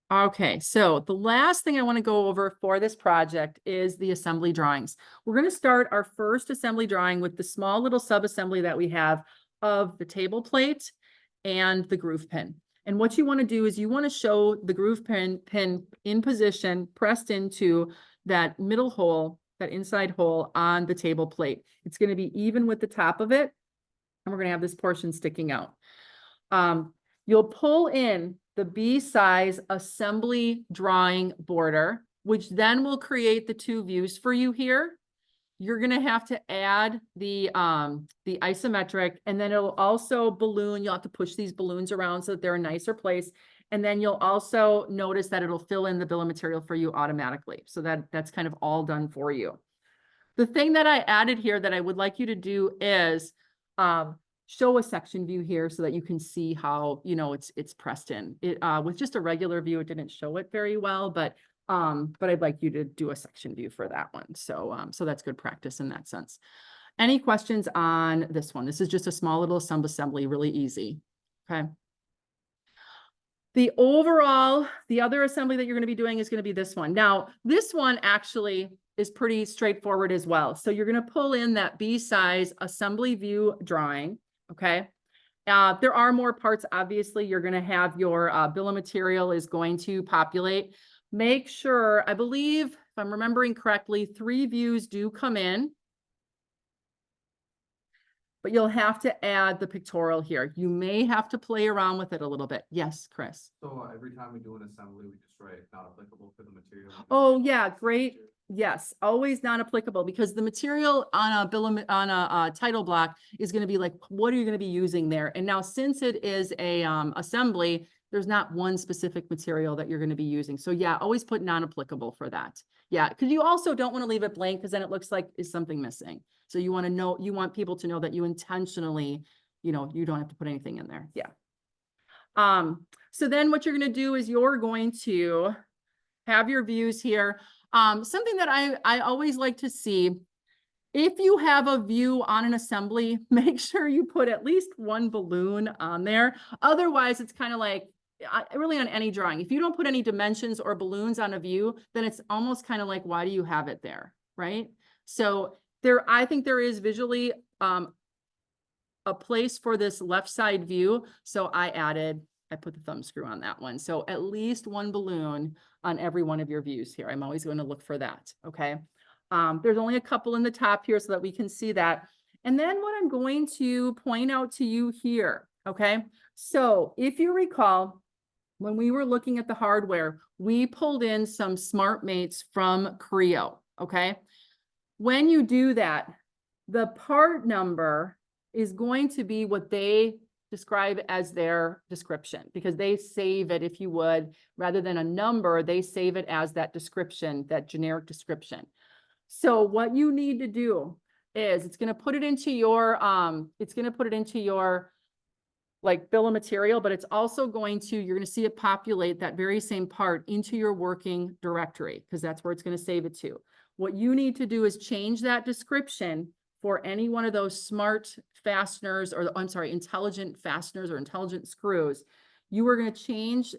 Okay, so the last thing I want to go over for this project is the assembly drawings. We're going to start our first assembly drawing with the small little sub-assembly that we have of the table plate and the groove pin. And what you want to do is you want to show the groove pin in position, pressed into that middle hole, that inside hole on the table plate. It's going to be even with the top of it, and we're going to have this portion sticking out. You'll pull in the B-size assembly drawing border, which then will create the two views for you here. You're going to have to add the isometric, and then it'll also balloon. You'll have to push these balloons around so that they're a nicer place. And then you'll also notice that it'll fill in the bill of material for you automatically. So that's kind of all done for you. The thing that I added here that I would like you to do is show a section view here so that you can see how, it's pressed in. It with just a regular view, it didn't show it very well, but I'd like you to do a section view for that one. So that's good practice in that sense. Any questions on this one? This is just a small little assembly, really easy. Okay. The other assembly that you're going to be doing is going to be this one. Now, this one actually is pretty straightforward as well. So you're going to pull in that B-size assembly view drawing. Okay. There are more parts. Obviously, you're going to have your bill of material is going to populate. Make sure, I believe, if I'm remembering correctly, 3 views do come in. But you'll have to add the pictorial here. You may have to play around with it a little bit. Yes, Chris. So every time we do an assembly, we just write not applicable for the material. Oh yeah, great. Yes, always not applicable, because the material on a title block is going to be like, what are you going to be using there? And now, since it is a assembly, there's not one specific material that you're going to be using. So yeah, always put non-applicable for that. Yeah, because you also don't want to leave it blank, because then it looks like is something missing. So you want to know, you want people to know that you intentionally, you don't have to put anything in there. Yeah. So then what you're going to do is you're going to have your views here. Something that I always like to see, if you have a view on an assembly, make sure you put at least one balloon on there. Otherwise, it's kind of like, really on any drawing, if you don't put any dimensions or balloons on a view, then it's almost kind of like, why do you have it there, right? So I think there is visually a place for this left side view. So I put the thumb screw on that one. So at least one balloon on every one of your views here. I'm always going to look for that. Okay. There's only a couple in the top here so that we can see that. And then what I'm going to point out to you here. Okay. So if you recall, when we were looking at the hardware, we pulled in some smart mates from Creo. Okay. When you do that, the part number is going to be what they describe as their description, because they save it, if you would, rather than a number, they save it as that description, that generic description. So what you need to do is it's going to put it into your, like bill of material, but it's also going to, you're going to see it populate that very same part into your working directory, because that's where it's going to save it to. What you need to do is change that description for any one of those smart fasteners, or I'm sorry, intelligent fasteners or intelligent screws. You are going to change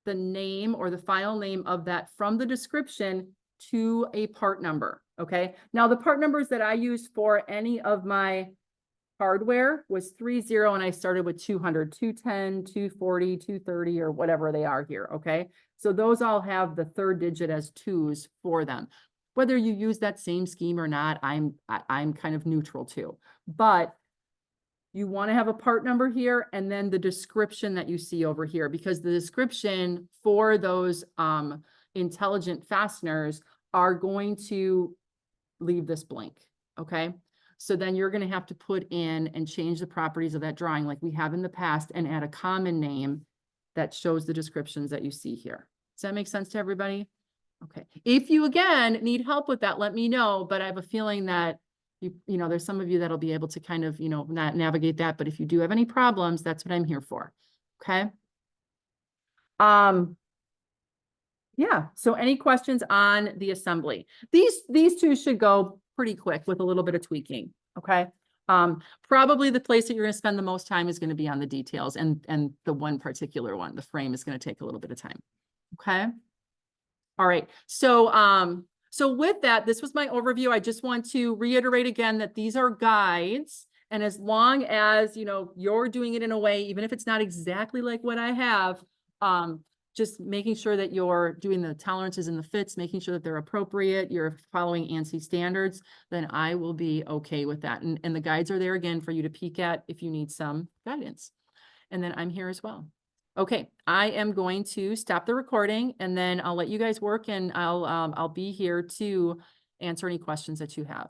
the name or the file name of that from the description to a part number. Okay. Now the part numbers that I used for any of my hardware was 30, and I started with 200, 210, 240, 230, or whatever they are here. Okay. So those all have the third digit as 2s for them. Whether you use that same scheme or not, I'm kind of neutral too. But you want to have a part number here and then the description that you see over here, because the description for those intelligent fasteners are going to leave this blank. Okay. So then you're going to have to put in and change the properties of that drawing like we have in the past, and add a common name that shows the descriptions that you see here. Does that make sense to everybody? Okay. If you, again, need help with that, let me know. But I have a feeling that, there's some of you that'll be able to kind of, not navigate that. But if you do have any problems, that's what I'm here for. Okay. Yeah. So any questions on the assembly? These two should go pretty quick with a little bit of tweaking. Okay. Probably the place that you're gonna spend the most time is gonna be on the details and the one particular one, the frame is gonna take a little bit of time. Okay? All right, so with that, this was my overview. I just want to reiterate again that these are guides. And as long as, you know, you're doing it in a way, even if it's not exactly like what I have, just making sure that you're doing the tolerances and the fits, making sure that they're appropriate, you're following ANSI standards, then I will be okay with that. And the guides are there again for you to peek at if you need some guidance. And then I'm here as well. Okay, I am going to stop the recording and then I'll let you guys work and I'll be here to answer any questions that you have.